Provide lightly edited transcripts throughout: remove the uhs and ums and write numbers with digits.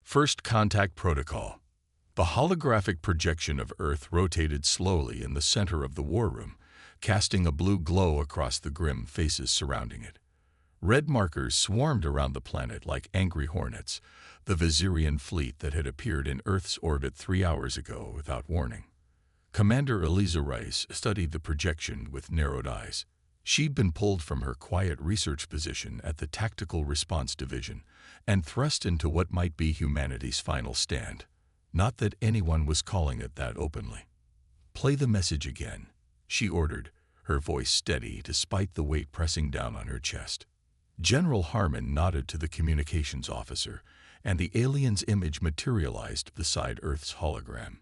First Contact Protocol. The holographic projection of Earth rotated slowly in the center of the war room, casting a blue glow across the grim faces surrounding it. Red markers swarmed around the planet like angry hornets, the Viserion fleet that had appeared in Earth's orbit 3 hours ago without warning. Commander Eliza Rice studied the projection with narrowed eyes. She'd been pulled from her quiet research position at the Tactical Response Division and thrust into what might be humanity's final stand. Not that anyone was calling it that openly. "Play the message again," she ordered, her voice steady despite the weight pressing down on her chest. General Harmon nodded to the communications officer, and the alien's image materialized beside Earth's hologram.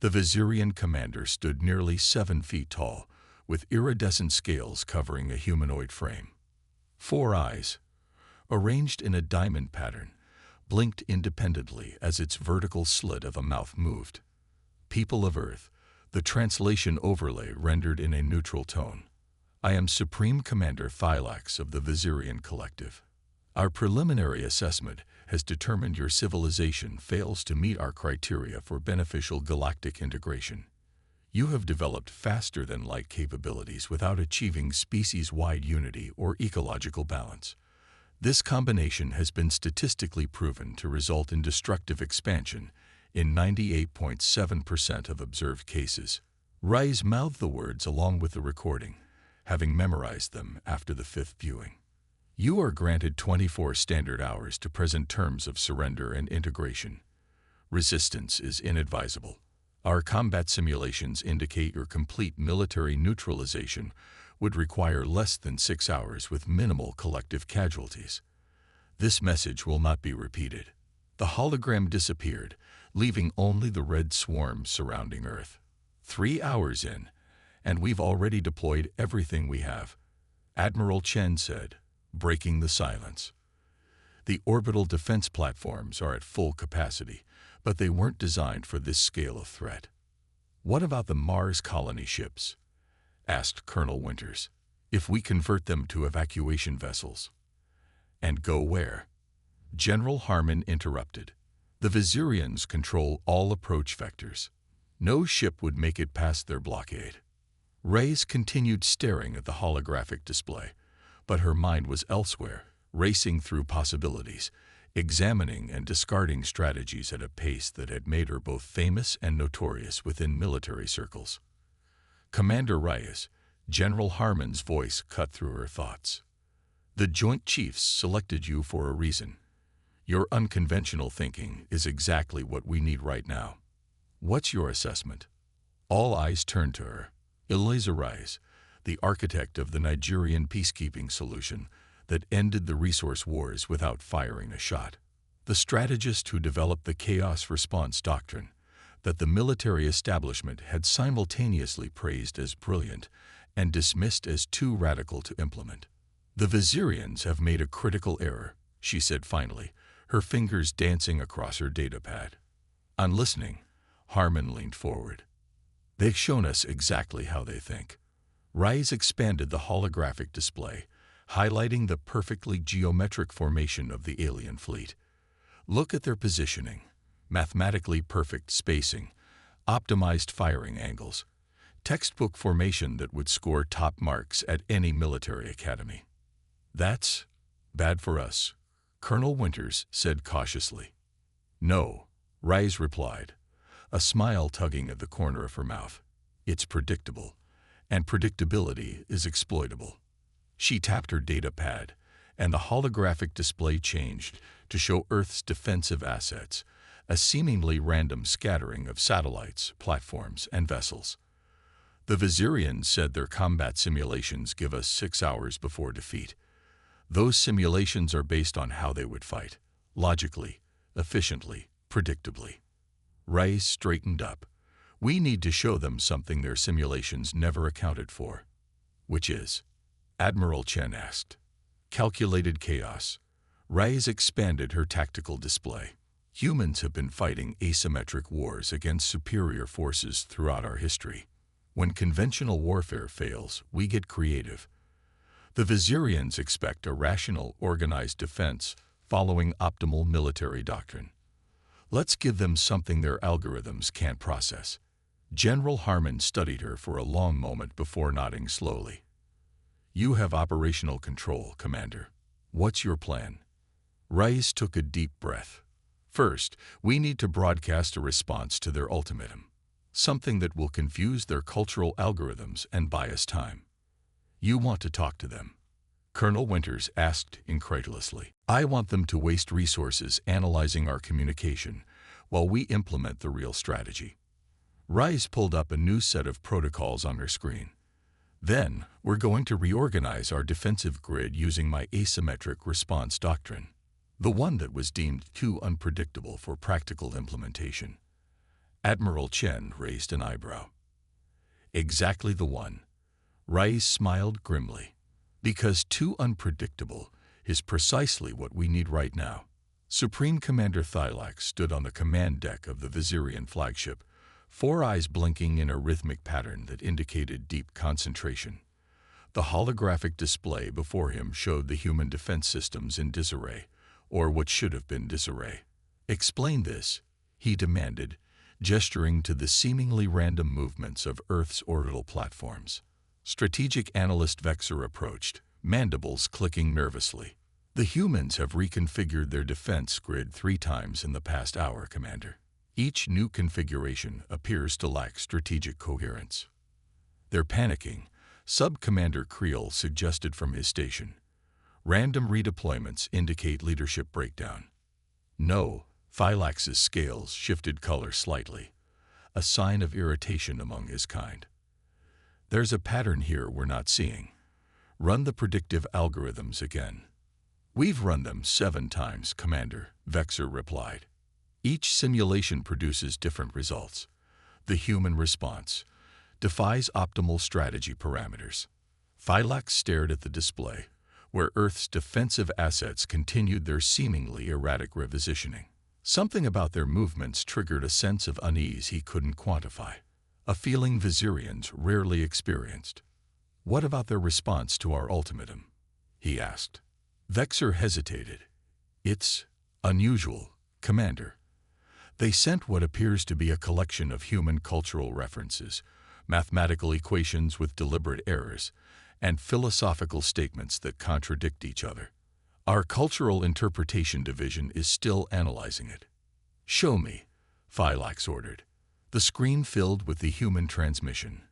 The Viserion commander stood nearly 7 feet tall, with iridescent scales covering a humanoid frame. 4 eyes, arranged in a diamond pattern, blinked independently as its vertical slit of a mouth moved. "People of Earth," the translation overlay rendered in a neutral tone. "I am Supreme Commander Thylax of the Viserion Collective. Our preliminary assessment has determined your civilization fails to meet our criteria for beneficial galactic integration. You have developed faster-than-light capabilities without achieving species-wide unity or ecological balance. This combination has been statistically proven to result in destructive expansion in 98.7% of observed cases." Rice mouthed the words along with the recording, having memorized them after the 5th viewing. "You are granted 24 standard hours to present terms of surrender and integration. Resistance is inadvisable. Our combat simulations indicate your complete military neutralization would require less than 6 hours with minimal collective casualties. This message will not be repeated." The hologram disappeared, leaving only the red swarm surrounding Earth. 3 hours in, and we've already deployed everything we have," Admiral Chen said, breaking the silence. "The orbital defense platforms are at full capacity, but they weren't designed for this scale of threat." "What about the Mars colony ships?" asked Colonel Winters. "If we convert them to evacuation vessels." "And go where?" General Harmon interrupted. "The Viserions control all approach vectors. No ship would make it past their blockade." Reyes continued staring at the holographic display, but her mind was elsewhere, racing through possibilities, examining and discarding strategies at a pace that had made her both famous and notorious within military circles. "Commander Reyes," General Harmon's voice cut through her thoughts. "The Joint Chiefs selected you for a reason. Your unconventional thinking is exactly what we need right now. What's your assessment?" All eyes turned to her. Eliza Rice, the architect of the Nigerian peacekeeping solution that ended the resource wars without firing a shot. The strategist who developed the chaos response doctrine that the military establishment had simultaneously praised as brilliant and dismissed as too radical to implement. "The Viserions have made a critical error," she said finally, her fingers dancing across her datapad. "I'm listening." Harmon leaned forward. "They've shown us exactly how they think." Rice expanded the holographic display, highlighting the perfectly geometric formation of the alien fleet. "Look at their positioning, mathematically perfect spacing, optimized firing angles, textbook formation that would score top marks at any military academy." "That's bad for us," Colonel Winters said cautiously. "No," Rice replied, a smile tugging at the corner of her mouth. "It's predictable, and predictability is exploitable." She tapped her data pad, and the holographic display changed to show Earth's defensive assets, a seemingly random scattering of satellites, platforms, and vessels. "The Viserions said their combat simulations give us 6 hours before defeat. Those simulations are based on how they would fight, logically, efficiently, predictably." Rice straightened up. "We need to show them something their simulations never accounted for." "Which is?" Admiral Chen asked. "Calculated chaos." Rice expanded her tactical display. "Humans have been fighting asymmetric wars against superior forces throughout our history. When conventional warfare fails, we get creative. The Viserions expect a rational, organized defense following optimal military doctrine. Let's give them something their algorithms can't process. General Harmon studied her for a long moment before nodding slowly. You have operational control, Commander. What's your plan? Rice took a deep breath. First, we need to broadcast a response to their ultimatum. Something that will confuse their cultural algorithms and buy us time. You want to talk to them? Colonel Winters asked incredulously. I want them to waste resources analyzing our communication while we implement the real strategy. Rice pulled up a new set of protocols on her screen. Then, we're going to reorganize our defensive grid using my asymmetric response doctrine, the one that was deemed too unpredictable for practical implementation. Admiral Chen raised an eyebrow. Exactly the one. Rice smiled grimly. Because too unpredictable is precisely what we need right now. Supreme Commander Thylax stood on the command deck of the Viserion flagship, 4 eyes blinking in a rhythmic pattern that indicated deep concentration. The holographic display before him showed the human defense systems in disarray, or what should have been disarray. Explain this, he demanded, gesturing to the seemingly random movements of Earth's orbital platforms. Strategic Analyst Vexer approached, mandibles clicking nervously. The humans have reconfigured their defense grid 3 times in the past hour, Commander. Each new configuration appears to lack strategic coherence. They're panicking, Sub-Commander Creel suggested from his station. Random redeployments indicate leadership breakdown. No, Thylax's scales shifted color slightly, a sign of irritation among his kind. There's a pattern here we're not seeing. Run the predictive algorithms again. We've run them 7 times, Commander, Vexer replied. Each simulation produces different results. The human response defies optimal strategy parameters. Thylax stared at the display, where Earth's defensive assets continued their seemingly erratic repositioning. Something about their movements triggered a sense of unease he couldn't quantify, a feeling Viserions rarely experienced. What about their response to our ultimatum? He asked. Vexer hesitated. It's unusual, Commander. They sent what appears to be a collection of human cultural references, mathematical equations with deliberate errors, and philosophical statements that contradict each other. Our Cultural Interpretation Division is still analyzing it. Show me, Thylax ordered. The screen filled with the human transmission,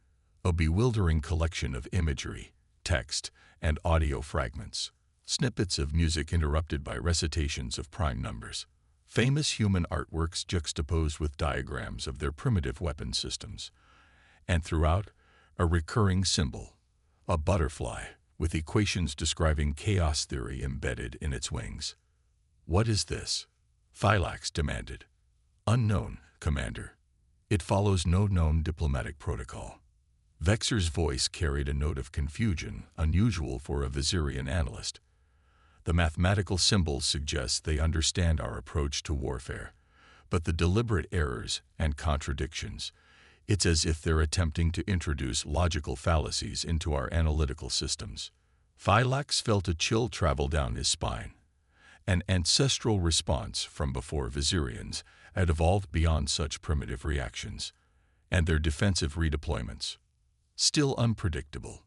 a bewildering collection of imagery, text, and audio fragments, snippets of music interrupted by recitations of prime numbers, famous human artworks juxtaposed with diagrams of their primitive weapon systems, and throughout, a recurring symbol, a butterfly with equations describing chaos theory embedded in its wings. What is this? Thylax demanded. Unknown, Commander. It follows no known diplomatic protocol. Vexer's voice carried a note of confusion unusual for a Viserion analyst. The mathematical symbols suggest they understand our approach to warfare, but the deliberate errors and contradictions, it's as if they're attempting to introduce logical fallacies into our analytical systems. Thylax felt a chill travel down his spine. An ancestral response from before Viserions had evolved beyond such primitive reactions, and their defensive redeployments, still unpredictable.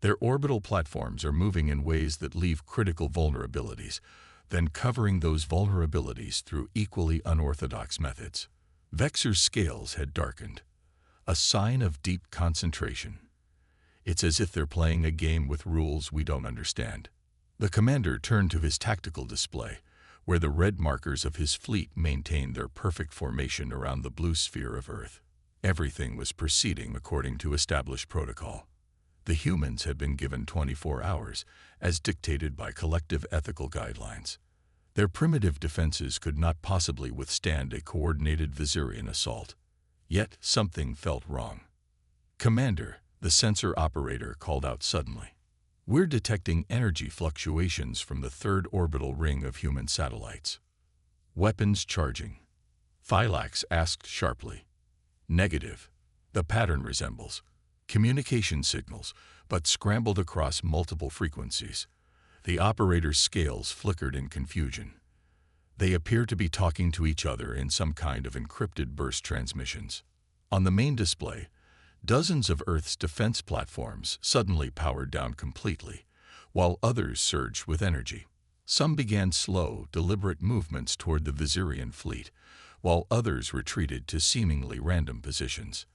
Their orbital platforms are moving in ways that leave critical vulnerabilities, then covering those vulnerabilities through equally unorthodox methods. Vexer's scales had darkened, a sign of deep concentration. It's as if they're playing a game with rules we don't understand. The commander turned to his tactical display, where the red markers of his fleet maintained their perfect formation around the blue sphere of Earth. Everything was proceeding according to established protocol. The humans had been given 24 hours, as dictated by collective ethical guidelines. Their primitive defenses could not possibly withstand a coordinated Viserion assault. Yet something felt wrong. Commander, the sensor operator called out suddenly. We're detecting energy fluctuations from the 3rd orbital ring of human satellites. Weapons charging. Thylax asked sharply. Negative. The pattern resembles communication signals, but scrambled across multiple frequencies. The operator's scales flickered in confusion. They appear to be talking to each other in some kind of encrypted burst transmissions. On the main display, dozens of Earth's defense platforms suddenly powered down completely, while others surged with energy. Some began slow, deliberate movements toward the Viserion fleet, while others retreated to seemingly random positions.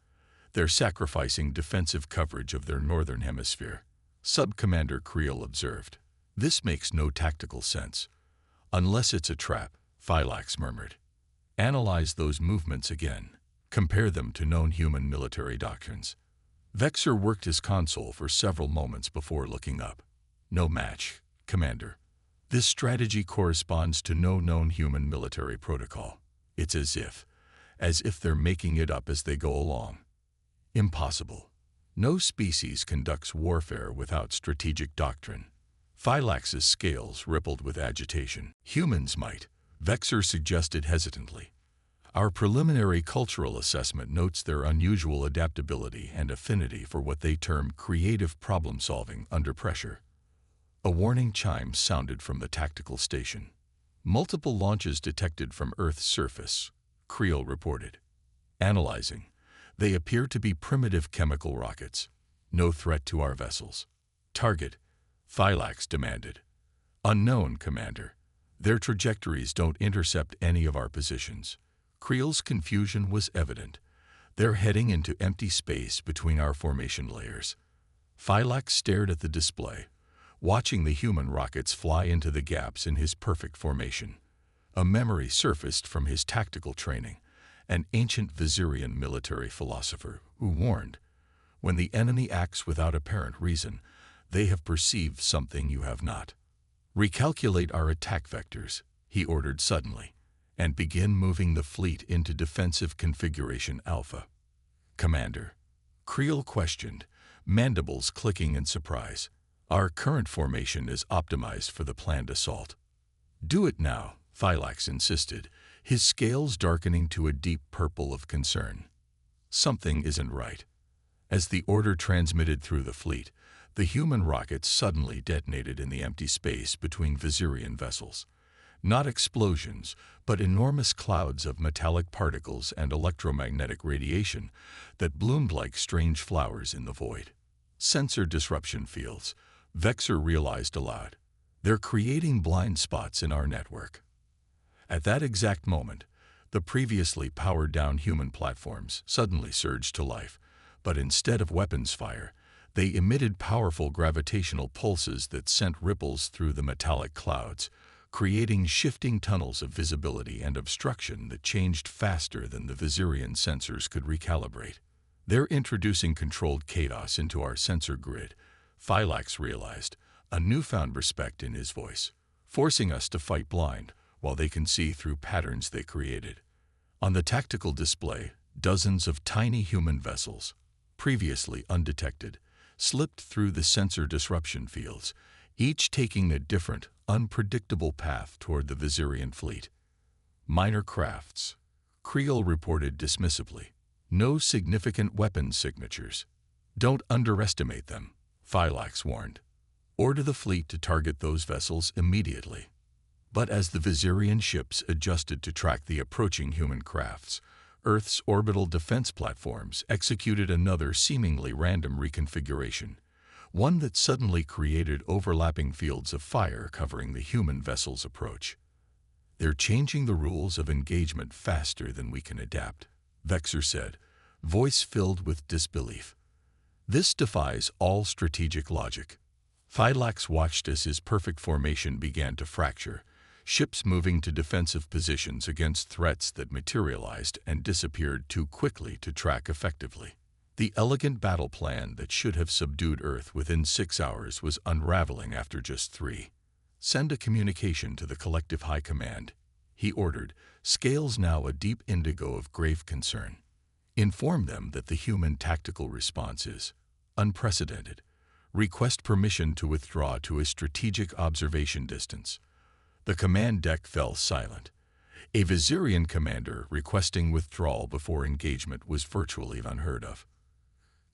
They're sacrificing defensive coverage of their northern hemisphere, Sub-Commander Creel observed. This makes no tactical sense. Unless it's a trap, Phylax murmured. Analyze those movements again. Compare them to known human military doctrines. Vexer worked his console for several moments before looking up. No match, Commander. This strategy corresponds to no known human military protocol. It's as if they're making it up as they go along. Impossible. No species conducts warfare without strategic doctrine. Phylax's scales rippled with agitation. Humans might, Vexer suggested hesitantly. Our preliminary cultural assessment notes their unusual adaptability and affinity for what they term creative problem-solving under pressure. A warning chime sounded from the tactical station. Multiple launches detected from Earth's surface, Creel reported. Analyzing, they appear to be primitive chemical rockets. No threat to our vessels. Target, Phylax demanded. Unknown, Commander. Their trajectories don't intercept any of our positions. Creel's confusion was evident. They're heading into empty space between our formation layers. Phylax stared at the display, watching the human rockets fly into the gaps in his perfect formation. A memory surfaced from his tactical training, an ancient Viserion military philosopher who warned, when the enemy acts without apparent reason, they have perceived something you have not. Recalculate our attack vectors, he ordered suddenly, and begin moving the fleet into defensive configuration Alpha. Commander, Creel questioned, mandibles clicking in surprise. Our current formation is optimized for the planned assault. Do it now, Phylax insisted, his scales darkening to a deep purple of concern. Something isn't right. As the order transmitted through the fleet, the human rockets suddenly detonated in the empty space between Viserion vessels. Not explosions, but enormous clouds of metallic particles and electromagnetic radiation that bloomed like strange flowers in the void. Sensor disruption fields, Vexer realized aloud. They're creating blind spots in our network. At that exact moment, the previously powered-down human platforms suddenly surged to life, but instead of weapons fire, they emitted powerful gravitational pulses that sent ripples through the metallic clouds, creating shifting tunnels of visibility and obstruction that changed faster than the Viserion sensors could recalibrate. They're introducing controlled chaos into our sensor grid, Phylax realized, a newfound respect in his voice, forcing us to fight blind while they can see through patterns they created. On the tactical display, dozens of tiny human vessels, previously undetected, slipped through the sensor disruption fields, each taking a different, unpredictable path toward the Viserion fleet. Minor crafts, Creel reported dismissively. No significant weapons signatures. Don't underestimate them, Phylax warned. Order the fleet to target those vessels immediately. But as the Viserion ships adjusted to track the approaching human crafts, Earth's orbital defense platforms executed another seemingly random reconfiguration, one that suddenly created overlapping fields of fire covering the human vessel's approach. They're changing the rules of engagement faster than we can adapt, Vexer said, voice filled with disbelief. This defies all strategic logic. Phylax watched as his perfect formation began to fracture, ships moving to defensive positions against threats that materialized and disappeared too quickly to track effectively. The elegant battle plan that should have subdued Earth within 6 hours was unraveling after just 3. Send a communication to the collective high command, he ordered, scales now a deep indigo of grave concern. Inform them that the human tactical response is unprecedented. Request permission to withdraw to a strategic observation distance. The command deck fell silent. A Viserion commander requesting withdrawal before engagement was virtually unheard of.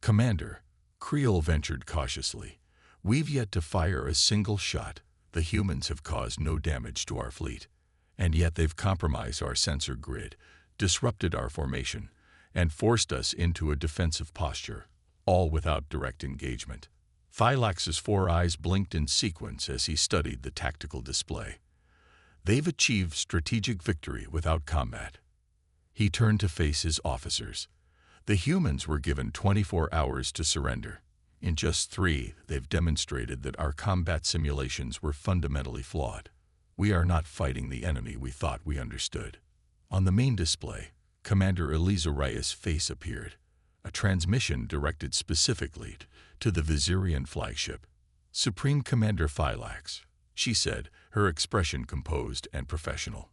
Commander, Creel ventured cautiously, we've yet to fire a single shot. The humans have caused no damage to our fleet. And yet they've compromised our sensor grid, disrupted our formation, and forced us into a defensive posture, all without direct engagement. Thylax's 4 eyes blinked in sequence as he studied the tactical display. They've achieved strategic victory without combat. He turned to face his officers. The humans were given 24 hours to surrender. In just 3, they've demonstrated that our combat simulations were fundamentally flawed. We are not fighting the enemy we thought we understood. On the main display, Commander Eliza Reyes' face appeared, a transmission directed specifically to the Viserion flagship. "Supreme Commander Thylax," she said, her expression composed and professional.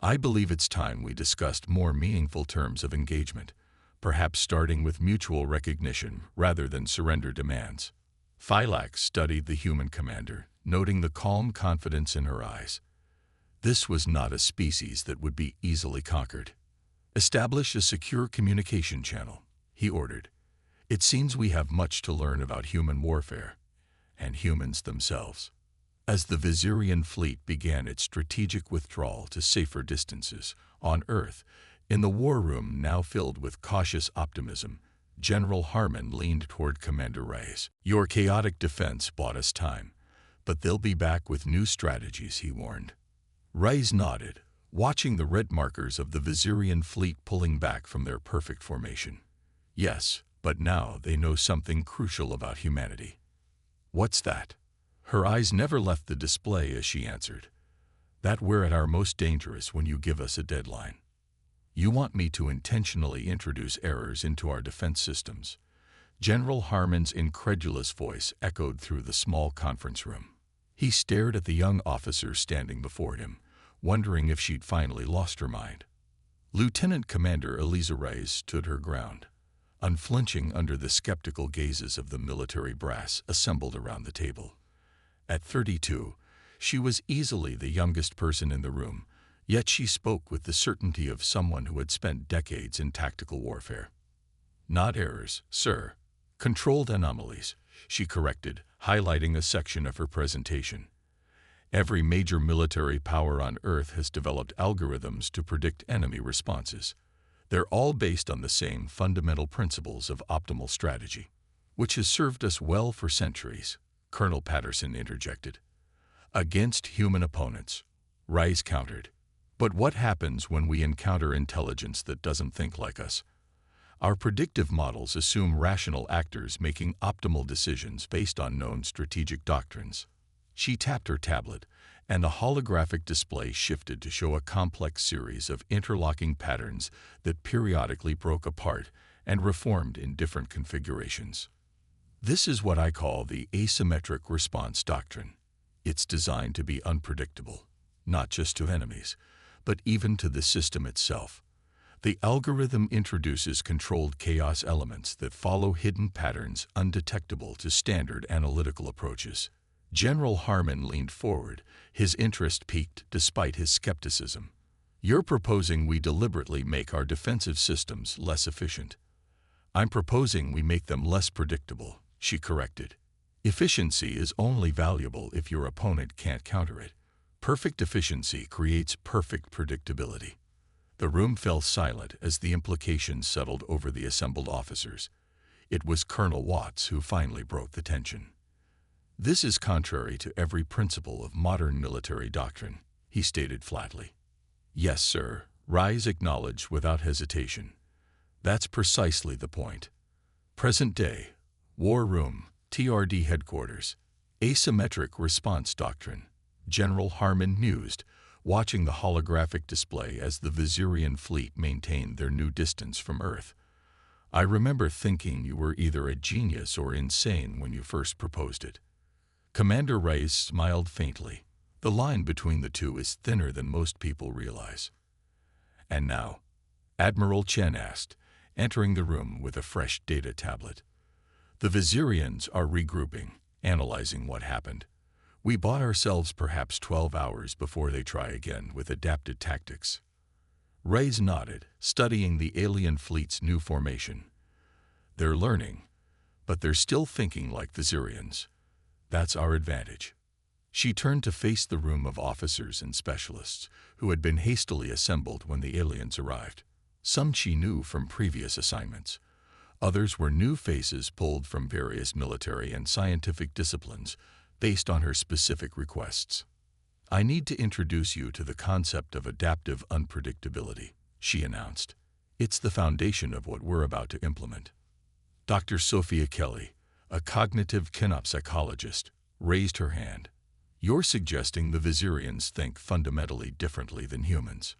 "I believe it's time we discussed more meaningful terms of engagement, perhaps starting with mutual recognition rather than surrender demands." Thylax studied the human commander, noting the calm confidence in her eyes. This was not a species that would be easily conquered. "Establish a secure communication channel," he ordered. "It seems we have much to learn about human warfare, and humans themselves." As the Viserion fleet began its strategic withdrawal to safer distances on Earth, in the war room now filled with cautious optimism, General Harmon leaned toward Commander Reyes. "Your chaotic defense bought us time, but they'll be back with new strategies," he warned. Reyes nodded, watching the red markers of the Viserion fleet pulling back from their perfect formation. "Yes, but now they know something crucial about humanity." "What's that?" Her eyes never left the display as she answered. "That we're at our most dangerous when you give us a deadline. You want me to intentionally introduce errors into our defense systems." General Harmon's incredulous voice echoed through the small conference room. He stared at the young officer standing before him, wondering if she'd finally lost her mind. Lieutenant Commander Eliza Reyes stood her ground, unflinching under the skeptical gazes of the military brass assembled around the table. At 32, she was easily the youngest person in the room, yet she spoke with the certainty of someone who had spent decades in tactical warfare. "Not errors, sir. Controlled anomalies," she corrected, highlighting a section of her presentation. "Every major military power on Earth has developed algorithms to predict enemy responses. They're all based on the same fundamental principles of optimal strategy, which has served us well for centuries," Colonel Patterson interjected. "Against human opponents," Reyes countered. "But what happens when we encounter intelligence that doesn't think like us? Our predictive models assume rational actors making optimal decisions based on known strategic doctrines." She tapped her tablet, and the holographic display shifted to show a complex series of interlocking patterns that periodically broke apart and reformed in different configurations. "This is what I call the asymmetric response doctrine. It's designed to be unpredictable, not just to enemies, but even to the system itself. The algorithm introduces controlled chaos elements that follow hidden patterns undetectable to standard analytical approaches." General Harmon leaned forward, his interest piqued despite his skepticism. "You're proposing we deliberately make our defensive systems less efficient." "I'm proposing we make them less predictable," she corrected. "Efficiency is only valuable if your opponent can't counter it. Perfect efficiency creates perfect predictability." The room fell silent as the implications settled over the assembled officers. It was Colonel Watts who finally broke the tension. "This is contrary to every principle of modern military doctrine," he stated flatly. "Yes, sir," Reyes acknowledged without hesitation. "That's precisely the point. Present day, War Room, TRD Headquarters, asymmetric response doctrine," General Harmon mused, watching the holographic display as the Viserion fleet maintained their new distance from Earth. "I remember thinking you were either a genius or insane when you first proposed it." Commander Reyes smiled faintly. The line between the two is thinner than most people realize. "And now?" Admiral Chen asked, entering the room with a fresh data tablet. "The Viserions are regrouping, analyzing what happened. We bought ourselves perhaps 12 hours before they try again with adapted tactics." Reyes nodded, studying the alien fleet's new formation. "They're learning, but they're still thinking like Viserions. That's our advantage." She turned to face the room of officers and specialists who had been hastily assembled when the aliens arrived. Some she knew from previous assignments. Others were new faces pulled from various military and scientific disciplines based on her specific requests. "I need to introduce you to the concept of adaptive unpredictability," she announced. "It's the foundation of what we're about to implement." Dr. Sophia Kelly, a cognitive kinopsychologist, raised her hand. "You're suggesting the Viserians think fundamentally differently than humans?"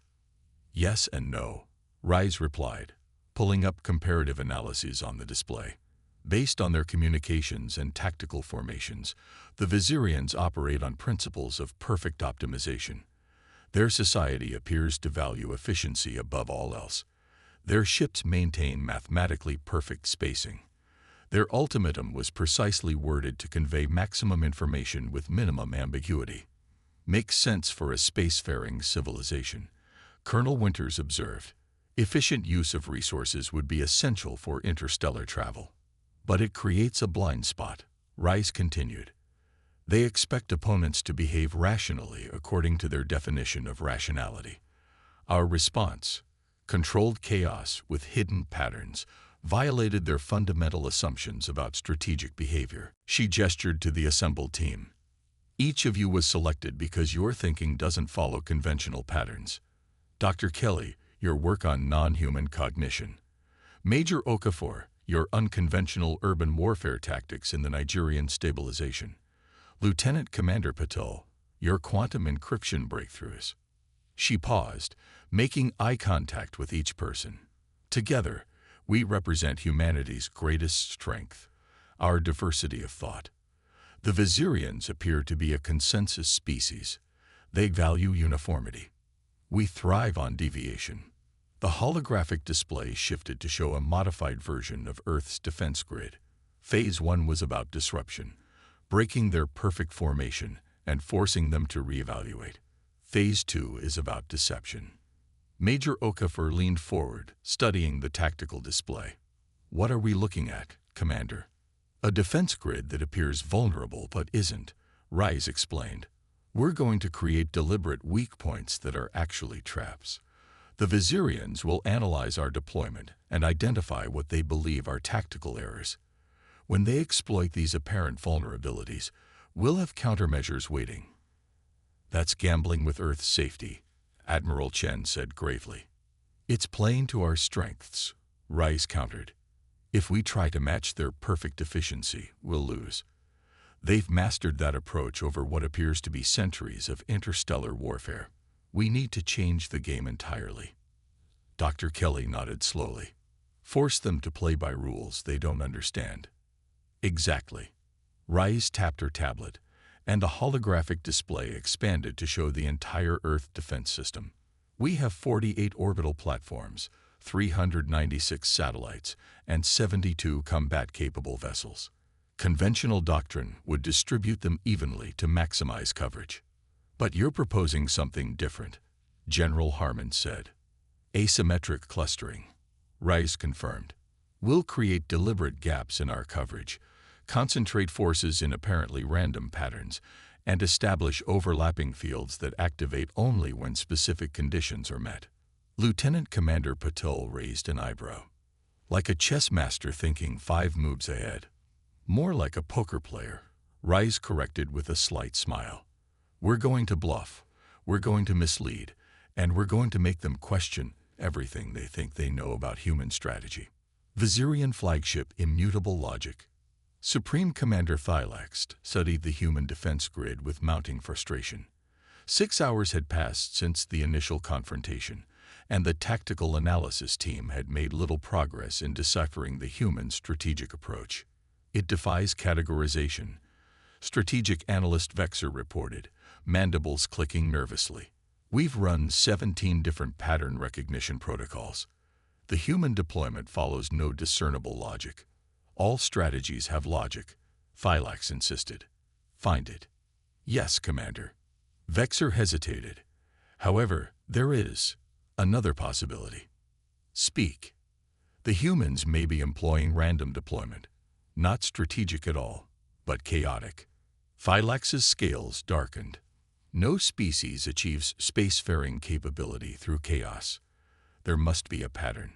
"Yes and no," Rise replied, pulling up comparative analyses on the display. "Based on their communications and tactical formations, the Viserians operate on principles of perfect optimization. Their society appears to value efficiency above all else. Their ships maintain mathematically perfect spacing. Their ultimatum was precisely worded to convey maximum information with minimum ambiguity. Makes sense for a spacefaring civilization," Colonel Winters observed. "Efficient use of resources would be essential for interstellar travel." "But it creates a blind spot," Rice continued. "They expect opponents to behave rationally according to their definition of rationality. Our response, controlled chaos with hidden patterns, violated their fundamental assumptions about strategic behavior." She gestured to the assembled team. "Each of you was selected because your thinking doesn't follow conventional patterns. Dr. Kelly, your work on non-human cognition. Major Okafor, your unconventional urban warfare tactics in the Nigerian stabilization. Lieutenant Commander Patel, your quantum encryption breakthroughs." She paused, making eye contact with each person. "Together, we represent humanity's greatest strength, our diversity of thought. The Viserians appear to be a consensus species. They value uniformity. We thrive on deviation." The holographic display shifted to show a modified version of Earth's defense grid. Phase 1 was about disruption, breaking their perfect formation and forcing them to reevaluate. Phase 2 is about deception. Major Okafor leaned forward, studying the tactical display. "What are we looking at, Commander?" "A defense grid that appears vulnerable but isn't," Rise explained. "We're going to create deliberate weak points that are actually traps. The Viserians will analyze our deployment and identify what they believe are tactical errors. When they exploit these apparent vulnerabilities, we'll have countermeasures waiting." "That's gambling with Earth's safety," Admiral Chen said gravely. "It's playing to our strengths," Rice countered. "If we try to match their perfect efficiency, we'll lose. They've mastered that approach over what appears to be centuries of interstellar warfare. We need to change the game entirely." Dr. Kelly nodded slowly. "Force them to play by rules they don't understand." "Exactly." Rice tapped her tablet, and a holographic display expanded to show the entire Earth defense system. "We have 48 orbital platforms, 396 satellites, and 72 combat-capable vessels. Conventional doctrine would distribute them evenly to maximize coverage. But you're proposing something different," General Harmon said. "Asymmetric clustering," Rice confirmed. "We'll create deliberate gaps in our coverage, concentrate forces in apparently random patterns, and establish overlapping fields that activate only when specific conditions are met." Lieutenant Commander Patel raised an eyebrow. "Like a chess master thinking 5 moves ahead." "More like a poker player," Rice corrected with a slight smile. "We're going to bluff, we're going to mislead, and we're going to make them question everything they think they know about human strategy." Viserian flagship Immutable Logic. Supreme Commander Thylax studied the human defense grid with mounting frustration. 6 hours had passed since the initial confrontation, and the tactical analysis team had made little progress in deciphering the human strategic approach. "It defies categorization," strategic analyst Vexer reported, mandibles clicking nervously. "We've run 17 different pattern recognition protocols. The human deployment follows no discernible logic. All strategies have logic," Thylax insisted. "Find it." "Yes, Commander." Vexer hesitated. "However, there is another possibility." "Speak." "The humans may be employing random deployment, not strategic at all, but chaotic." Phylax's scales darkened. No species achieves spacefaring capability through chaos. There must be a pattern.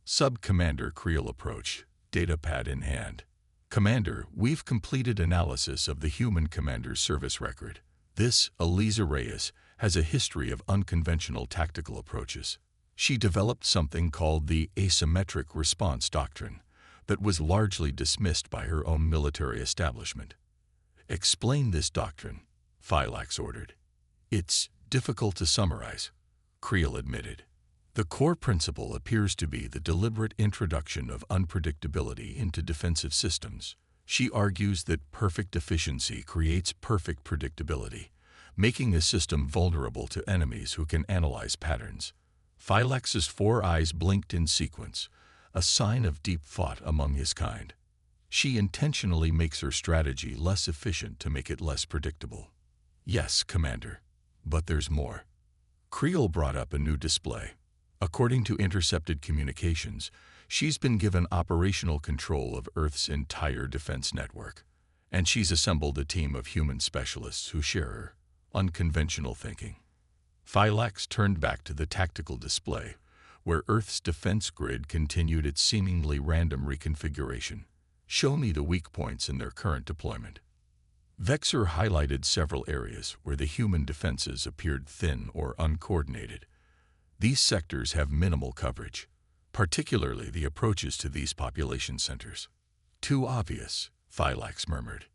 Sub-Commander Creel approached, datapad in hand. Commander, we've completed analysis of the human commander's service record. This, Eliza Reyes, has a history of unconventional tactical approaches. She developed something called the asymmetric response doctrine that was largely dismissed by her own military establishment. Explain this doctrine, Phylax ordered. It's difficult to summarize, Creel admitted. The core principle appears to be the deliberate introduction of unpredictability into defensive systems. She argues that perfect efficiency creates perfect predictability, making a system vulnerable to enemies who can analyze patterns. Phylax's 4 eyes blinked in sequence, a sign of deep thought among his kind. She intentionally makes her strategy less efficient to make it less predictable. Yes, Commander, but there's more. Creel brought up a new display. According to intercepted communications, she's been given operational control of Earth's entire defense network, and she's assembled a team of human specialists who share her unconventional thinking. Phylax turned back to the tactical display, where Earth's defense grid continued its seemingly random reconfiguration. Show me the weak points in their current deployment. Vexor highlighted several areas where the human defenses appeared thin or uncoordinated. These sectors have minimal coverage, particularly the approaches to these population centers. Too obvious, Phylax murmured.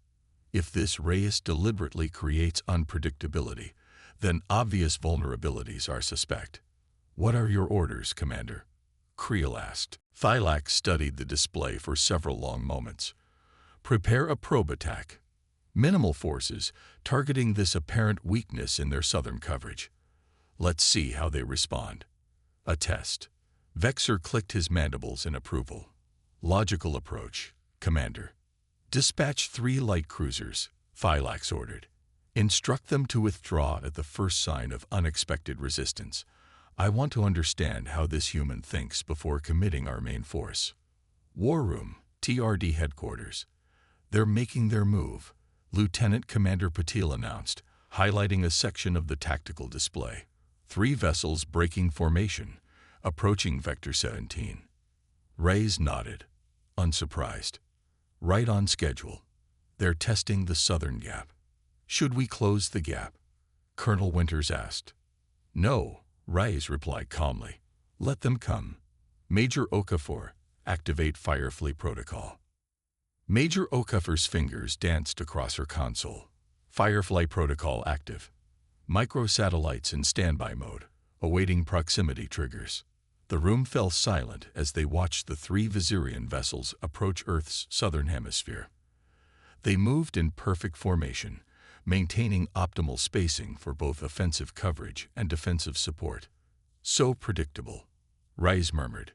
If this Reyes deliberately creates unpredictability, then obvious vulnerabilities are suspect. What are your orders, Commander? Creel asked. Phylax studied the display for several long moments. Prepare a probe attack. Minimal forces targeting this apparent weakness in their southern coverage. Let's see how they respond. A test. Vexor clicked his mandibles in approval. Logical approach, Commander. Dispatch 3 light cruisers, Phylax ordered. Instruct them to withdraw at the first sign of unexpected resistance. I want to understand how this human thinks before committing our main force. War Room, TRD Headquarters. They're making their move, Lieutenant Commander Patil announced, highlighting a section of the tactical display. 3 vessels breaking formation, approaching Vector 17. Reyes nodded, unsurprised. Right on schedule. They're testing the southern gap. Should we close the gap? Colonel Winters asked. No, Reyes replied calmly. Let them come. Major Okafor, activate Firefly protocol. Major Okafor's fingers danced across her console. Firefly protocol active. Microsatellites in standby mode, awaiting proximity triggers. The room fell silent as they watched the 3 Viserion vessels approach Earth's southern hemisphere. They moved in perfect formation, maintaining optimal spacing for both offensive coverage and defensive support. So predictable, Reyes murmured.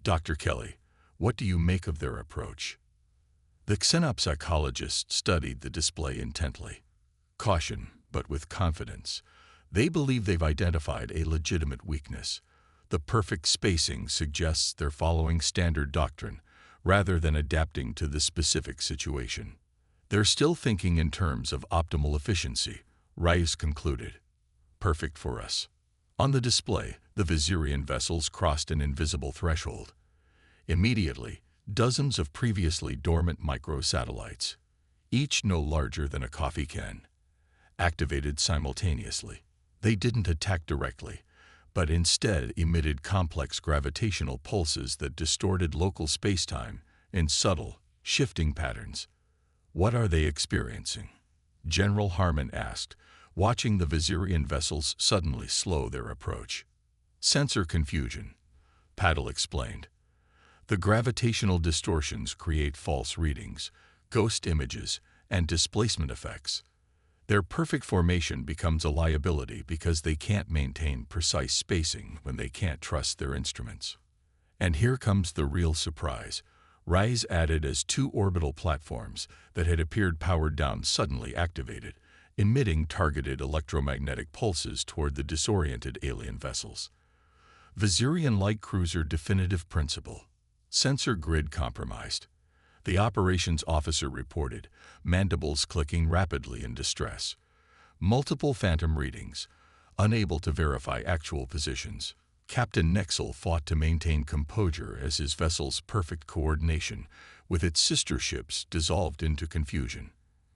Dr. Kelly, what do you make of their approach? The xenopsychologist studied the display intently. Caution, but with confidence. They believe they've identified a legitimate weakness. The perfect spacing suggests they're following standard doctrine, rather than adapting to the specific situation. They're still thinking in terms of optimal efficiency, Reyes concluded. Perfect for us. On the display, the Viserion vessels crossed an invisible threshold. Immediately, dozens of previously dormant microsatellites, each no larger than a coffee can, activated simultaneously. They didn't attack directly, but instead emitted complex gravitational pulses that distorted local spacetime in subtle, shifting patterns. What are they experiencing? General Harmon asked, watching the Viserion vessels suddenly slow their approach. Sensor confusion, Paddle explained. The gravitational distortions create false readings, ghost images, and displacement effects. Their perfect formation becomes a liability because they can't maintain precise spacing when they can't trust their instruments. And here comes the real surprise. Reyes added as 2 orbital platforms that had appeared powered down suddenly activated, emitting targeted electromagnetic pulses toward the disoriented alien vessels. Viserion light cruiser definitive principle. Sensor grid compromised. The operations officer reported, mandibles clicking rapidly in distress. Multiple phantom readings, unable to verify actual positions. Captain Nexel fought to maintain composure as his vessel's perfect coordination with its sister ships dissolved into confusion.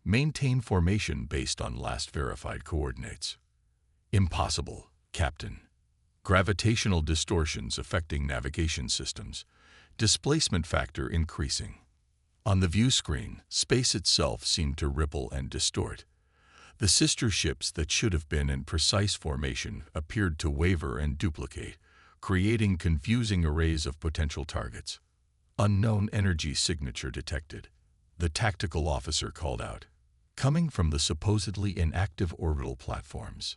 Maintain formation based on last verified coordinates. Impossible, Captain. Gravitational distortions affecting navigation systems. Displacement factor increasing. On the view screen, space itself seemed to ripple and distort. The sister ships that should have been in precise formation appeared to waver and duplicate, creating confusing arrays of potential targets. Unknown energy signature detected. The tactical officer called out, coming from the supposedly inactive orbital platforms.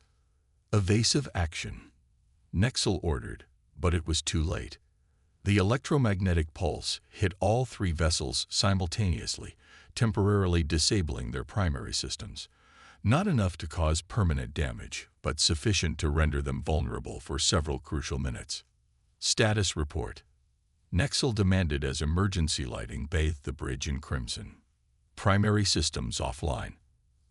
Evasive action. Nexel ordered, but it was too late. The electromagnetic pulse hit all three vessels simultaneously, temporarily disabling their primary systems. Not enough to cause permanent damage, but sufficient to render them vulnerable for several crucial minutes. Status report. Nexel demanded as emergency lighting bathed the bridge in crimson. Primary systems offline.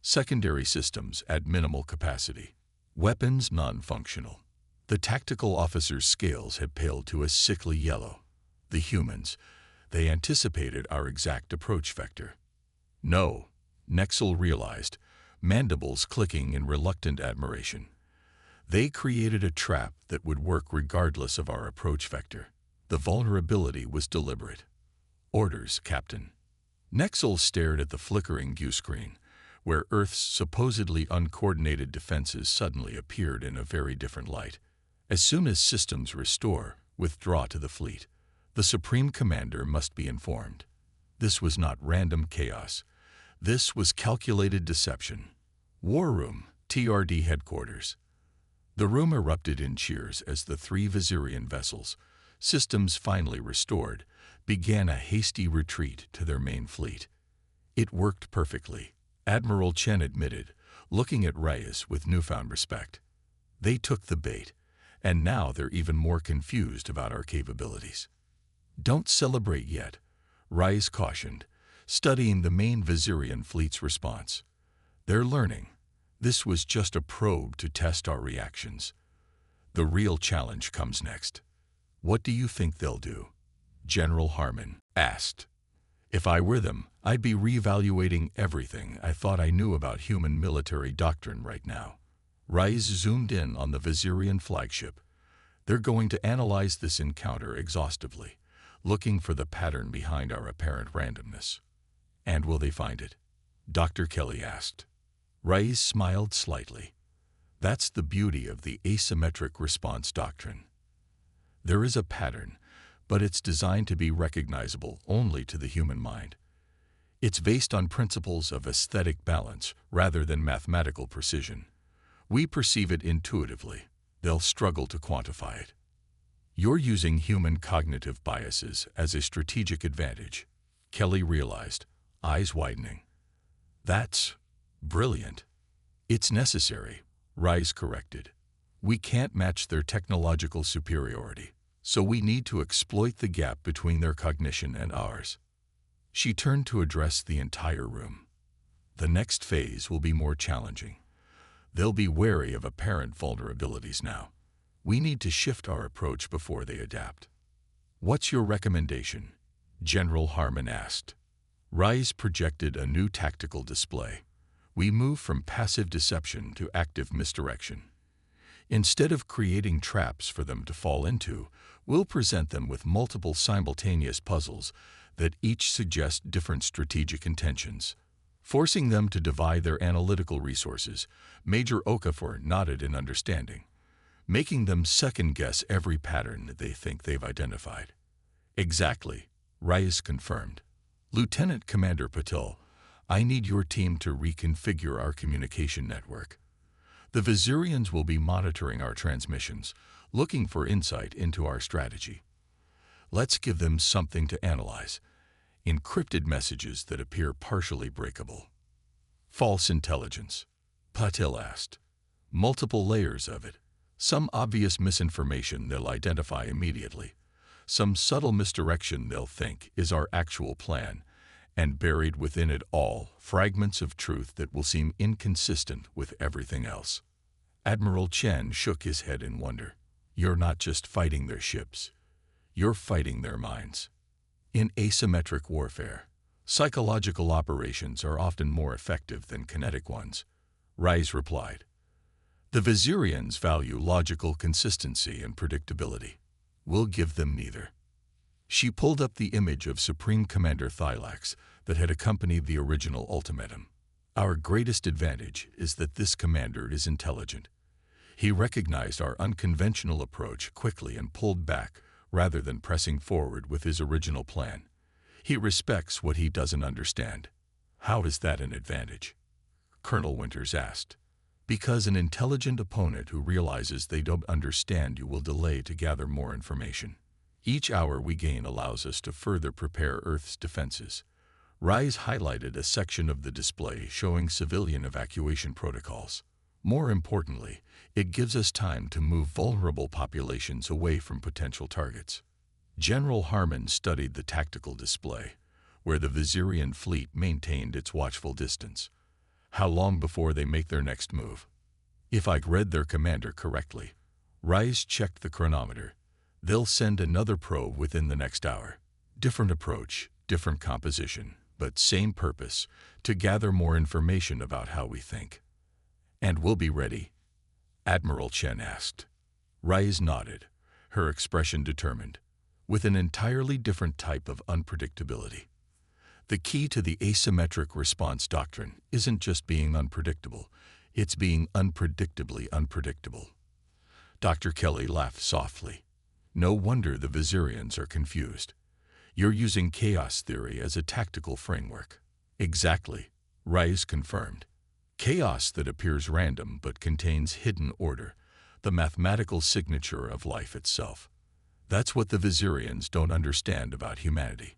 Secondary systems at minimal capacity. Weapons non-functional. The tactical officer's scales had paled to a sickly yellow. The humans, they anticipated our exact approach vector. No, Nexel realized, mandibles clicking in reluctant admiration. They created a trap that would work regardless of our approach vector. The vulnerability was deliberate. Orders, Captain. Nexel stared at the flickering view screen, where Earth's supposedly uncoordinated defenses suddenly appeared in a very different light. As soon as systems restore, withdraw to the fleet. The Supreme Commander must be informed. This was not random chaos. This was calculated deception. War Room, TRD Headquarters. The room erupted in cheers as the three Viserion vessels, systems finally restored, began a hasty retreat to their main fleet. It worked perfectly, Admiral Chen admitted, looking at Reyes with newfound respect. They took the bait, and now they're even more confused about our capabilities. Don't celebrate yet, Reyes cautioned, studying the main Viserion fleet's response. They're learning. This was just a probe to test our reactions. The real challenge comes next. What do you think they'll do? General Harmon asked. If I were them, I'd be reevaluating everything I thought I knew about human military doctrine right now. Reyes zoomed in on the Viserion flagship. They're going to analyze this encounter exhaustively, looking for the pattern behind our apparent randomness. And will they find it? Dr. Kelly asked. Reyes smiled slightly. That's the beauty of the asymmetric response doctrine. There is a pattern, but it's designed to be recognizable only to the human mind. It's based on principles of aesthetic balance rather than mathematical precision. We perceive it intuitively. They'll struggle to quantify it. You're using human cognitive biases as a strategic advantage, Kelly realized, eyes widening. That's brilliant. It's necessary, Reyes corrected. We can't match their technological superiority, so we need to exploit the gap between their cognition and ours. She turned to address the entire room. The next phase will be more challenging. They'll be wary of apparent vulnerabilities now. We need to shift our approach before they adapt. What's your recommendation? General Harmon asked. Reyes projected a new tactical display. We move from passive deception to active misdirection. Instead of creating traps for them to fall into, we'll present them with multiple simultaneous puzzles that each suggest different strategic intentions. Forcing them to divide their analytical resources, Major Okafor nodded in understanding. Making them second-guess every pattern that they think they've identified. Exactly, Reyes confirmed. Lieutenant Commander Patel, I need your team to reconfigure our communication network. The Viserions will be monitoring our transmissions, looking for insight into our strategy. Let's give them something to analyze. Encrypted messages that appear partially breakable. False intelligence, Patel asked. Multiple layers of it. Some obvious misinformation they'll identify immediately. Some subtle misdirection they'll think is our actual plan. and buried within it all fragments of truth that will seem inconsistent with everything else. Admiral Chen shook his head in wonder. You're not just fighting their ships. You're fighting their minds. In asymmetric warfare, psychological operations are often more effective than kinetic ones, Rise replied. The Viserians value logical consistency and predictability. We'll give them neither. She pulled up the image of Supreme Commander Thylax that had accompanied the original ultimatum. Our greatest advantage is that this commander is intelligent. He recognized our unconventional approach quickly and pulled back rather than pressing forward with his original plan. He respects what he doesn't understand. How is that an advantage? Colonel Winters asked. Because an intelligent opponent who realizes they don't understand you will delay to gather more information. Each hour we gain allows us to further prepare Earth's defenses. Rise highlighted a section of the display showing civilian evacuation protocols. More importantly, it gives us time to move vulnerable populations away from potential targets. General Harmon studied the tactical display, where the Viserian fleet maintained its watchful distance. How long before they make their next move? If I'd read their commander correctly, Rise checked the chronometer. They'll send another probe within the next hour. Different approach, different composition, but same purpose, to gather more information about how we think. And we'll be ready? Admiral Chen asked. Rise nodded, her expression determined, with an entirely different type of unpredictability. The key to the asymmetric response doctrine isn't just being unpredictable, it's being unpredictably unpredictable. Dr. Kelly laughed softly. No wonder the Viserians are confused. You're using chaos theory as a tactical framework. Exactly, Rise confirmed. Chaos that appears random but contains hidden order, the mathematical signature of life itself. That's what the Viserians don't understand about humanity.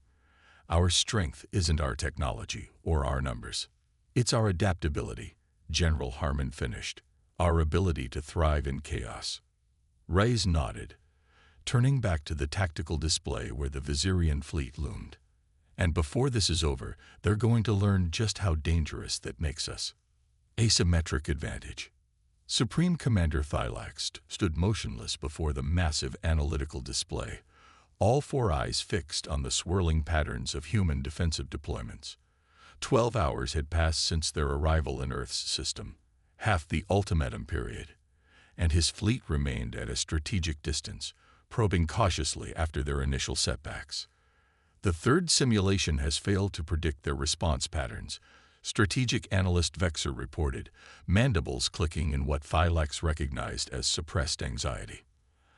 Our strength isn't our technology or our numbers. It's our adaptability, General Harmon finished, our ability to thrive in chaos. Rise nodded, turning back to the tactical display where the Viserian fleet loomed. And before this is over, they're going to learn just how dangerous that makes us. Asymmetric advantage. Supreme Commander Thylax stood motionless before the massive analytical display, all four eyes fixed on the swirling patterns of human defensive deployments. 12 hours had passed since their arrival in Earth's system, half the ultimatum period, and his fleet remained at a strategic distance, probing cautiously after their initial setbacks. The third simulation has failed to predict their response patterns, strategic analyst Vexer reported, mandibles clicking in what Thylax recognized as suppressed anxiety.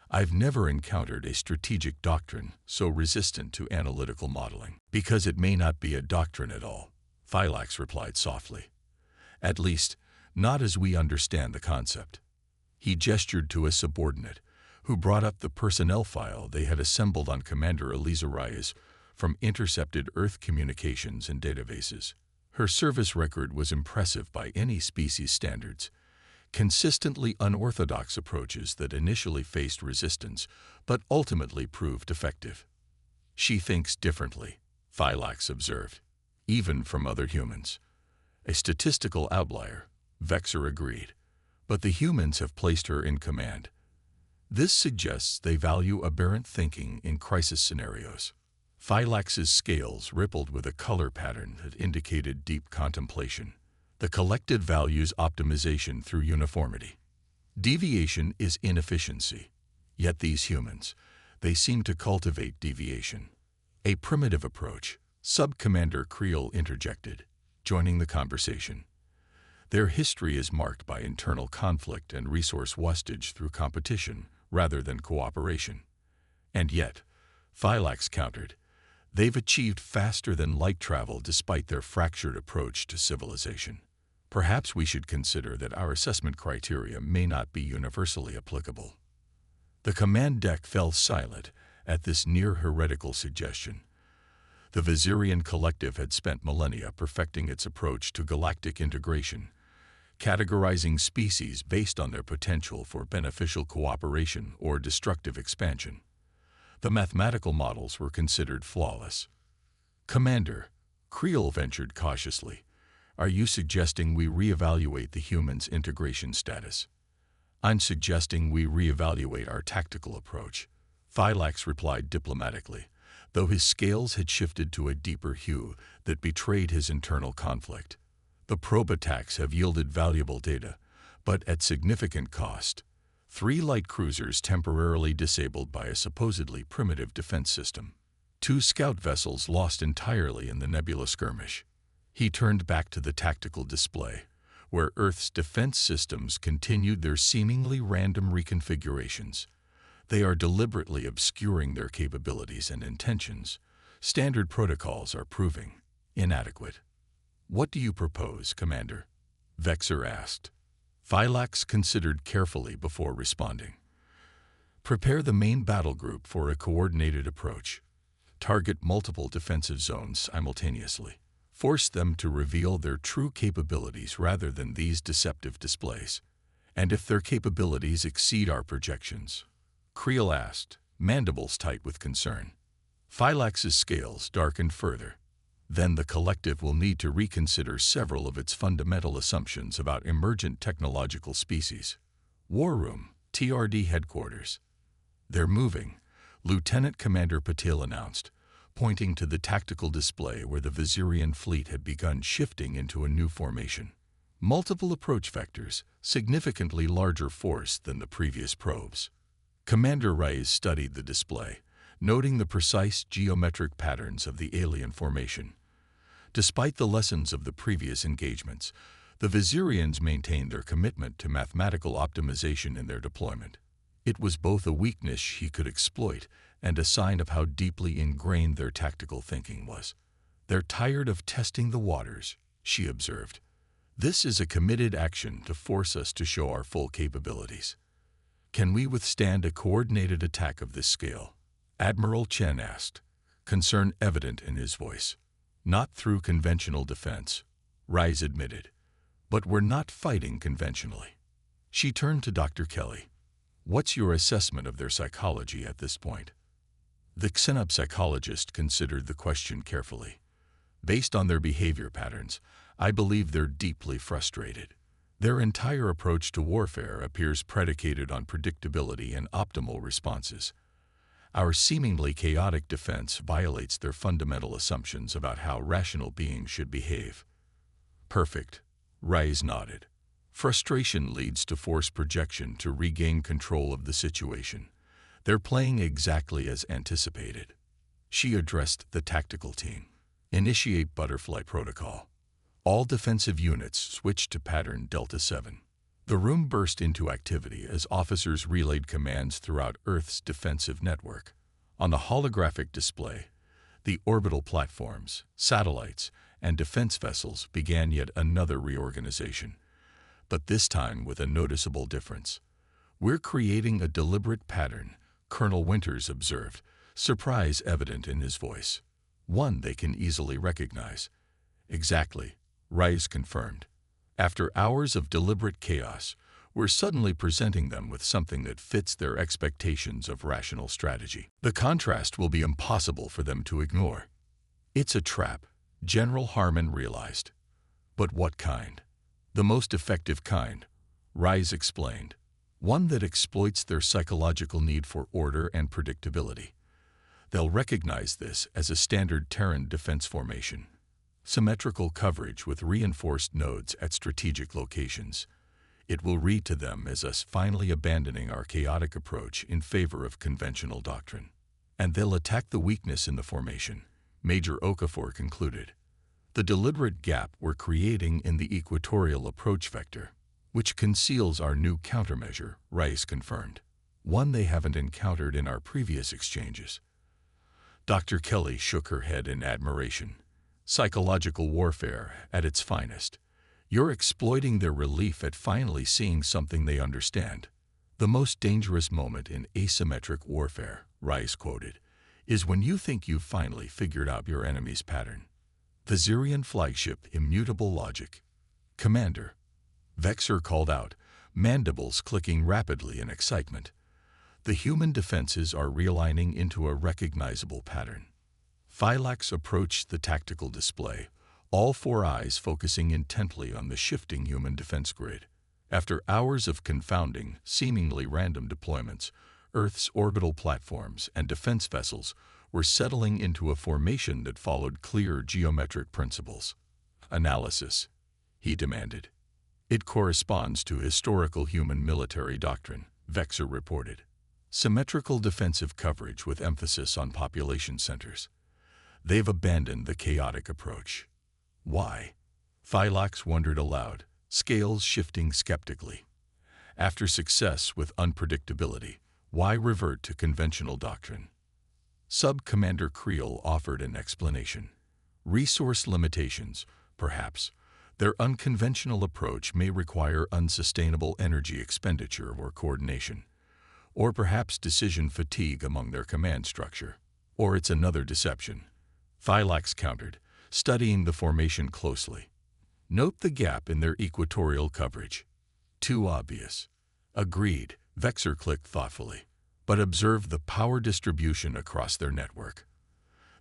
I've never encountered a strategic doctrine so resistant to analytical modeling. Because it may not be a doctrine at all, Thylax replied softly. At least, not as we understand the concept. He gestured to a subordinate, who brought up the personnel file they had assembled on Commander Eliza Reyes from intercepted Earth communications and databases. Her service record was impressive by any species standards. Consistently unorthodox approaches that initially faced resistance, but ultimately proved effective. She thinks differently, Thylax observed, even from other humans. A statistical outlier, Vexer agreed, but the humans have placed her in command. This suggests they value aberrant thinking in crisis scenarios. Thylax's scales rippled with a color pattern that indicated deep contemplation. The collected values optimization through uniformity. Deviation is inefficiency. Yet these humans, they seem to cultivate deviation. A primitive approach, Sub-Commander Creel interjected, joining the conversation. Their history is marked by internal conflict and resource wastage through competition rather than cooperation. And yet, Thylax countered, they've achieved faster than light travel despite their fractured approach to civilization. Perhaps we should consider that our assessment criteria may not be universally applicable. The command deck fell silent at this near-heretical suggestion. The Viserian collective had spent millennia perfecting its approach to galactic integration, categorizing species based on their potential for beneficial cooperation or destructive expansion. The mathematical models were considered flawless. Commander, Creel ventured cautiously. Are you suggesting we reevaluate the human's integration status? I'm suggesting we reevaluate our tactical approach, Thylax replied diplomatically, though his scales had shifted to a deeper hue that betrayed his internal conflict. The probe attacks have yielded valuable data, but at significant cost. 3 light cruisers temporarily disabled by a supposedly primitive defense system. 2 scout vessels lost entirely in the nebula skirmish. He turned back to the tactical display, where Earth's defense systems continued their seemingly random reconfigurations. They are deliberately obscuring their capabilities and intentions. Standard protocols are proving inadequate. What do you propose, Commander? Vexer asked. Thylax considered carefully before responding. Prepare the main battle group for a coordinated approach. Target multiple defensive zones simultaneously. Force them to reveal their true capabilities rather than these deceptive displays. And if their capabilities exceed our projections? Creel asked, mandibles tight with concern. Thylax's scales darkened further. Then the collective will need to reconsider several of its fundamental assumptions about emergent technological species. War Room, TRD Headquarters. They're moving, Lieutenant Commander Patil announced, pointing to the tactical display where the Viserion fleet had begun shifting into a new formation. Multiple approach vectors, significantly larger force than the previous probes. Commander Reyes studied the display, noting the precise geometric patterns of the alien formation. Despite the lessons of the previous engagements, the Viserions maintained their commitment to mathematical optimization in their deployment. It was both a weakness he could exploit and a sign of how deeply ingrained their tactical thinking was. They're tired of testing the waters, she observed. This is a committed action to force us to show our full capabilities. Can we withstand a coordinated attack of this scale? Admiral Chen asked, concern evident in his voice. Not through conventional defense, Reyes admitted. But we're not fighting conventionally. She turned to Dr. Kelly. What's your assessment of their psychology at this point? The xenopsychologist considered the question carefully. Based on their behavior patterns, I believe they're deeply frustrated. Their entire approach to warfare appears predicated on predictability and optimal responses. Our seemingly chaotic defense violates their fundamental assumptions about how rational beings should behave. Perfect, Reyes nodded. Frustration leads to force projection to regain control of the situation. They're playing exactly as anticipated. She addressed the tactical team. Initiate butterfly protocol. All defensive units switched to pattern Delta 7. The room burst into activity as officers relayed commands throughout Earth's defensive network. On the holographic display, the orbital platforms, satellites, and defense vessels began yet another reorganization. But this time with a noticeable difference. We're creating a deliberate pattern, Colonel Winters observed, surprise evident in his voice. One they can easily recognize. Exactly, Reyes confirmed. After hours of deliberate chaos, we're suddenly presenting them with something that fits their expectations of rational strategy. The contrast will be impossible for them to ignore. It's a trap, General Harmon realized. But what kind? The most effective kind, Reyes explained. One that exploits their psychological need for order and predictability. They'll recognize this as a standard Terran defense formation. Symmetrical coverage with reinforced nodes at strategic locations. It will read to them as us finally abandoning our chaotic approach in favor of conventional doctrine. And they'll attack the weakness in the formation, Major Okafor concluded. The deliberate gap we're creating in the equatorial approach vector, which conceals our new countermeasure, Reyes confirmed. One they haven't encountered in our previous exchanges. Dr. Kelly shook her head in admiration. Psychological warfare at its finest. You're exploiting their relief at finally seeing something they understand. The most dangerous moment in asymmetric warfare, Reyes quoted, is when you think you've finally figured out your enemy's pattern. Viserion flagship immutable logic. Commander, Vexer called out, mandibles clicking rapidly in excitement. The human defenses are realigning into a recognizable pattern. Phylax approached the tactical display, all four eyes focusing intently on the shifting human defense grid. After hours of confounding, seemingly random deployments, Earth's orbital platforms and defense vessels were settling into a formation that followed clear geometric principles. Analysis, he demanded. It corresponds to historical human military doctrine, Vexer reported. Symmetrical defensive coverage with emphasis on population centers. They've abandoned the chaotic approach. Why? Phylax wondered aloud, scales shifting skeptically. After success with unpredictability, why revert to conventional doctrine? Sub-Commander Creel offered an explanation. Resource limitations, perhaps. Their unconventional approach may require unsustainable energy expenditure or coordination. Or perhaps decision fatigue among their command structure. Or it's another deception. Phylax countered, studying the formation closely. Note the gap in their equatorial coverage. Too obvious. Agreed, Vexer clicked thoughtfully. But observe the power distribution across their network.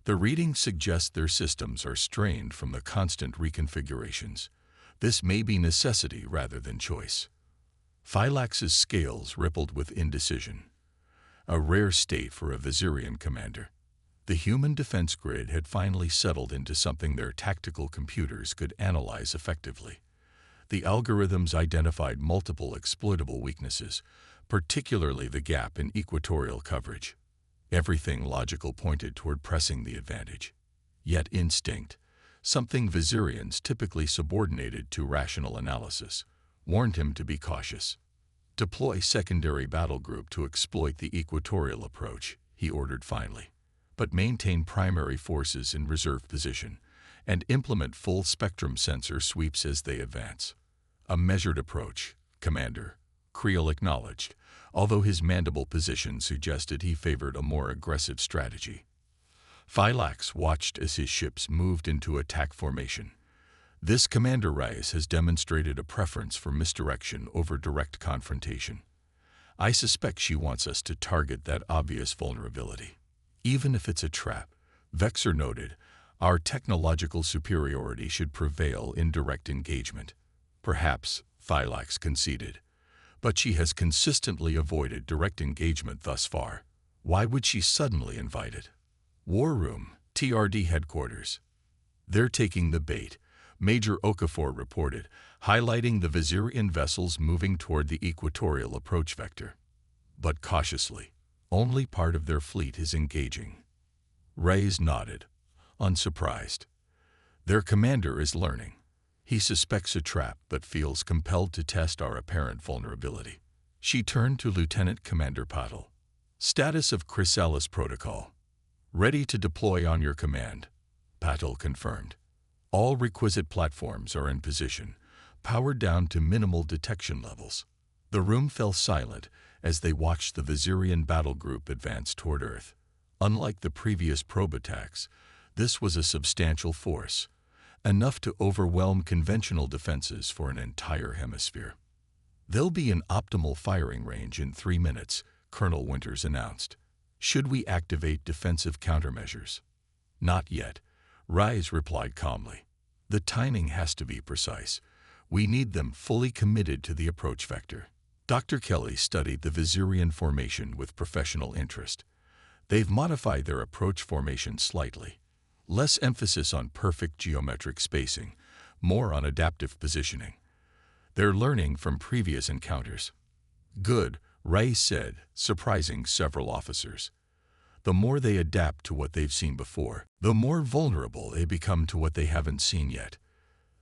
The readings suggest their systems are strained from the constant reconfigurations. This may be necessity rather than choice. Phylax's scales rippled with indecision. A rare state for a Viserion commander. The human defense grid had finally settled into something their tactical computers could analyze effectively. The algorithms identified multiple exploitable weaknesses, particularly the gap in equatorial coverage. Everything logical pointed toward pressing the advantage. Yet instinct, something Viserions typically subordinated to rational analysis, warned him to be cautious. Deploy secondary battle group to exploit the equatorial approach, he ordered finally. But maintain primary forces in reserve position, and implement full-spectrum sensor sweeps as they advance. A measured approach, Commander, Creel acknowledged, although his mandible position suggested he favored a more aggressive strategy. Phylax watched as his ships moved into attack formation. This Commander Reyes has demonstrated a preference for misdirection over direct confrontation. I suspect she wants us to target that obvious vulnerability. Even if it's a trap, Vexer noted, our technological superiority should prevail in direct engagement. Perhaps, Phylax conceded. But she has consistently avoided direct engagement thus far. Why would she suddenly invite it? War Room, TRD headquarters. They're taking the bait, Major Okafor reported, highlighting the Viserion vessels moving toward the equatorial approach vector. But cautiously, only part of their fleet is engaging. Reyes nodded, unsurprised. Their commander is learning. He suspects a trap but feels compelled to test our apparent vulnerability. She turned to Lieutenant Commander Patel. Status of Chrysalis Protocol. Ready to deploy on your command, Patel confirmed. All requisite platforms are in position, powered down to minimal detection levels. The room fell silent as they watched the Viserion battle group advance toward Earth. Unlike the previous probe attacks, this was a substantial force, enough to overwhelm conventional defenses for an entire hemisphere. They'll be in optimal firing range in 3 minutes, Colonel Winters announced. Should we activate defensive countermeasures? Not yet, Reyes replied calmly. The timing has to be precise. We need them fully committed to the approach vector. Dr. Kelly studied the Viserion formation with professional interest. They've modified their approach formation slightly. Less emphasis on perfect geometric spacing, more on adaptive positioning. They're learning from previous encounters. Good, Reyes said, surprising several officers. The more they adapt to what they've seen before, the more vulnerable they become to what they haven't seen yet.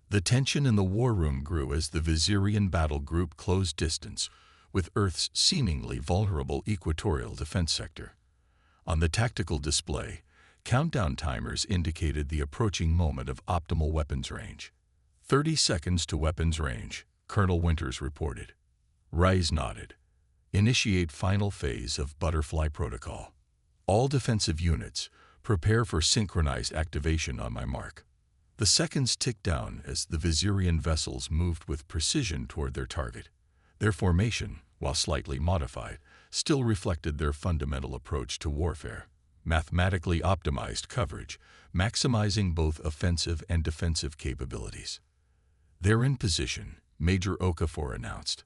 The tension in the war room grew as the Viserion battle group closed distance with Earth's seemingly vulnerable equatorial defense sector. On the tactical display, countdown timers indicated the approaching moment of optimal weapons range. 30 seconds to weapons range, Colonel Winters reported. Reyes nodded. Initiate final phase of Butterfly Protocol. All defensive units, prepare for synchronized activation on my mark. The seconds ticked down as the Viserion vessels moved with precision toward their target. Their formation, while slightly modified, still reflected their fundamental approach to warfare. mathematically optimized coverage, maximizing both offensive and defensive capabilities. "They're in position," Major Okafor announced.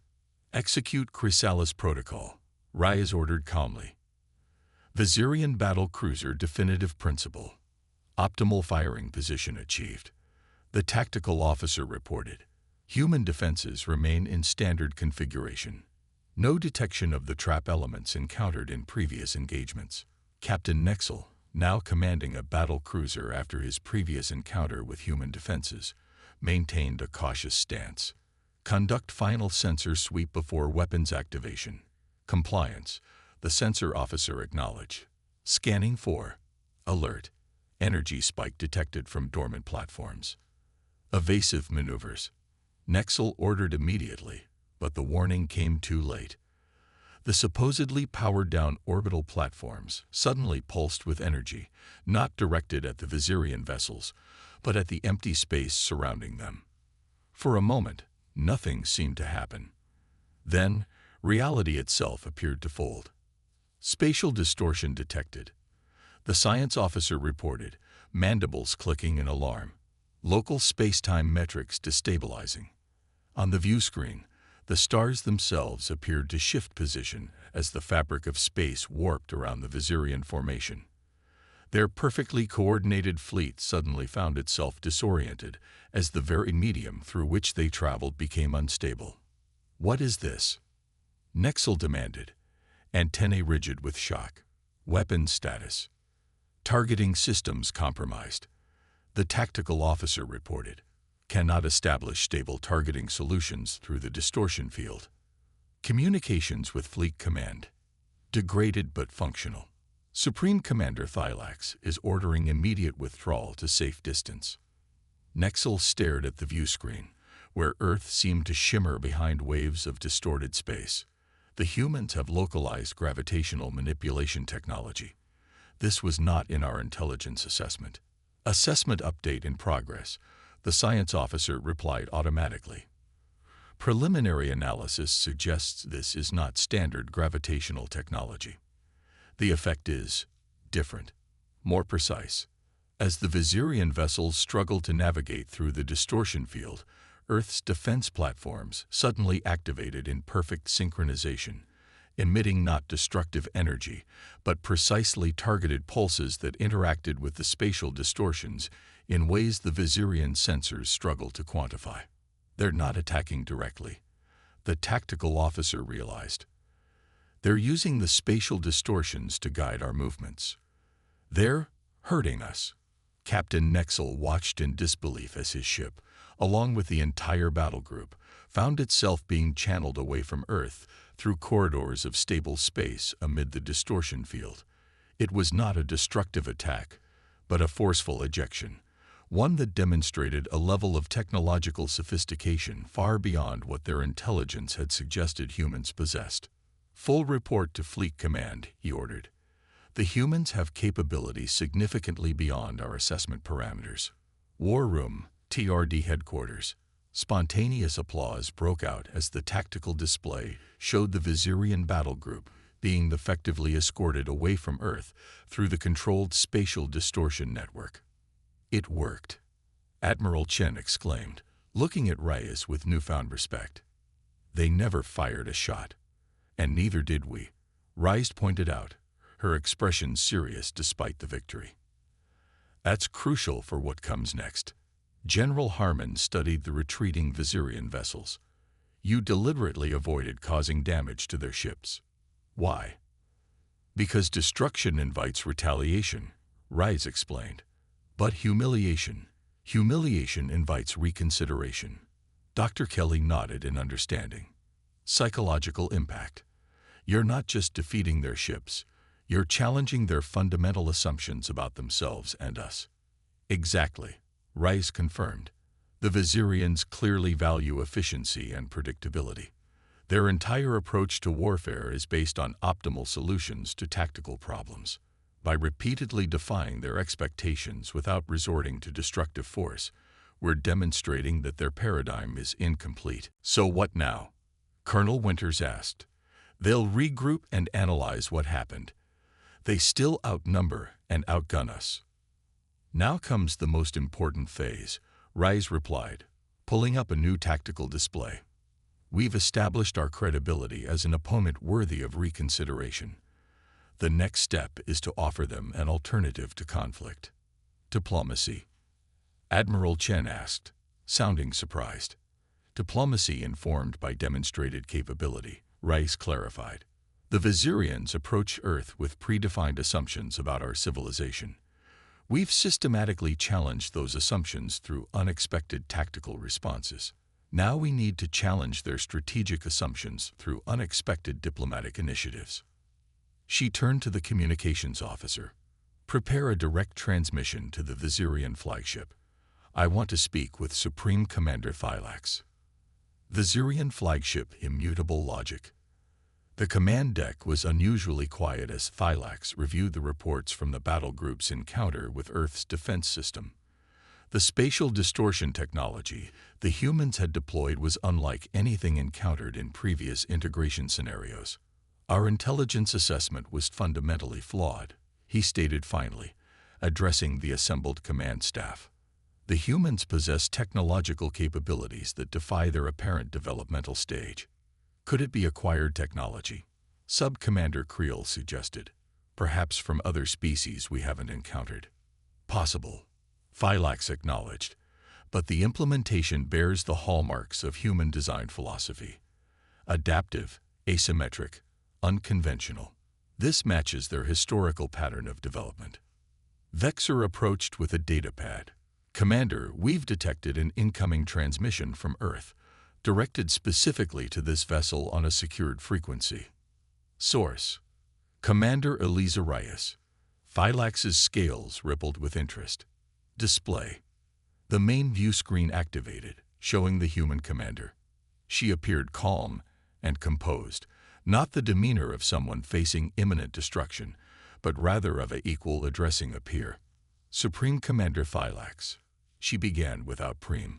"Execute Chrysalis Protocol," Reyes ordered calmly. Viserion Battle Cruiser Definitive Principle. Optimal firing position achieved. The tactical officer reported. Human defenses remain in standard configuration. No detection of the trap elements encountered in previous engagements. Captain Nexel, now commanding a battle cruiser after his previous encounter with human defenses, maintained a cautious stance. Conduct final sensor sweep before weapons activation. Compliance. The sensor officer acknowledged. Scanning for. Alert. Energy spike detected from dormant platforms. Evasive maneuvers. Nexel ordered immediately, but the warning came too late. The supposedly powered-down orbital platforms suddenly pulsed with energy, not directed at the Viserion vessels, but at the empty space surrounding them. For a moment, nothing seemed to happen. Then, reality itself appeared to fold. Spatial distortion detected. The science officer reported, mandibles clicking in alarm. Local space-time metrics destabilizing. On the view screen, the stars themselves appeared to shift position as the fabric of space warped around the Viserion formation. Their perfectly coordinated fleet suddenly found itself disoriented as the very medium through which they traveled became unstable. "What is this?" Nexel demanded, antennae rigid with shock. "Weapons status. Targeting systems compromised," the tactical officer reported. "Cannot establish stable targeting solutions through the distortion field. Communications with Fleet Command. Degraded but functional. Supreme Commander Thylax is ordering immediate withdrawal to safe distance." Nexel stared at the view screen, where Earth seemed to shimmer behind waves of distorted space. "The humans have localized gravitational manipulation technology. This was not in our intelligence assessment." "Assessment update in progress," the science officer replied automatically. "Preliminary analysis suggests this is not standard gravitational technology. The effect is different, more precise." As the Viserion vessels struggled to navigate through the distortion field, Earth's defense platforms suddenly activated in perfect synchronization, emitting not destructive energy, but precisely targeted pulses that interacted with the spatial distortions in ways the Viserion sensors struggled to quantify. "They're not attacking directly," the tactical officer realized. "They're using the spatial distortions to guide our movements. They're hurting us." Captain Nexel watched in disbelief as his ship, along with the entire battle group, found itself being channeled away from Earth through corridors of stable space amid the distortion field. It was not a destructive attack, but a forceful ejection, one that demonstrated a level of technological sophistication far beyond what their intelligence had suggested humans possessed. "Full report to Fleet Command," he ordered. "The humans have capabilities significantly beyond our assessment parameters." War Room, TRD Headquarters. Spontaneous applause broke out as the tactical display showed the Viserion battle group being effectively escorted away from Earth through the controlled spatial distortion network. "It worked," Admiral Chen exclaimed, looking at Reyes with newfound respect. "They never fired a shot." "And neither did we," Reyes pointed out, her expression serious despite the victory. "That's crucial for what comes next." General Harmon studied the retreating Viserion vessels. "You deliberately avoided causing damage to their ships. Why?" "Because destruction invites retaliation," Reyes explained. "But humiliation invites reconsideration." Dr. Kelly nodded in understanding. "Psychological impact. You're not just defeating their ships, you're challenging their fundamental assumptions about themselves and us." "Exactly," Reyes confirmed. "The Viserions clearly value efficiency and predictability. Their entire approach to warfare is based on optimal solutions to tactical problems. By repeatedly defying their expectations without resorting to destructive force, we're demonstrating that their paradigm is incomplete." "So what now?" Colonel Winters asked. "They'll regroup and analyze what happened. They still outnumber and outgun us. Now comes the most important phase, Rise replied, pulling up a new tactical display. We've established our credibility as an opponent worthy of reconsideration. The next step is to offer them an alternative to conflict. Diplomacy. Admiral Chen asked, sounding surprised. Diplomacy informed by demonstrated capability, Rice clarified. The Viserians approach Earth with predefined assumptions about our civilization. We've systematically challenged those assumptions through unexpected tactical responses. Now we need to challenge their strategic assumptions through unexpected diplomatic initiatives. She turned to the communications officer. Prepare a direct transmission to the Viserian flagship. I want to speak with Supreme Commander Thylax. Viserian flagship Immutable Logic. The command deck was unusually quiet as Thylax reviewed the reports from the battle group's encounter with Earth's defense system. The spatial distortion technology the humans had deployed was unlike anything encountered in previous integration scenarios. Our intelligence assessment was fundamentally flawed, he stated finally, addressing the assembled command staff. The humans possess technological capabilities that defy their apparent developmental stage. Could it be acquired technology? Sub-Commander Creel suggested. Perhaps from other species we haven't encountered. Possible, Thylax acknowledged, but the implementation bears the hallmarks of human design philosophy. Adaptive, asymmetric, unconventional. This matches their historical pattern of development. Vexor approached with a datapad. Commander, we've detected an incoming transmission from Earth, directed specifically to this vessel on a secured frequency. Source: Commander Eliza Reyes. Thylax's scales rippled with interest. Display: the main view screen activated, showing the human commander. She appeared calm and composed, not the demeanor of someone facing imminent destruction, but rather of an equal addressing a peer. Supreme Commander Thylax, she began without pream.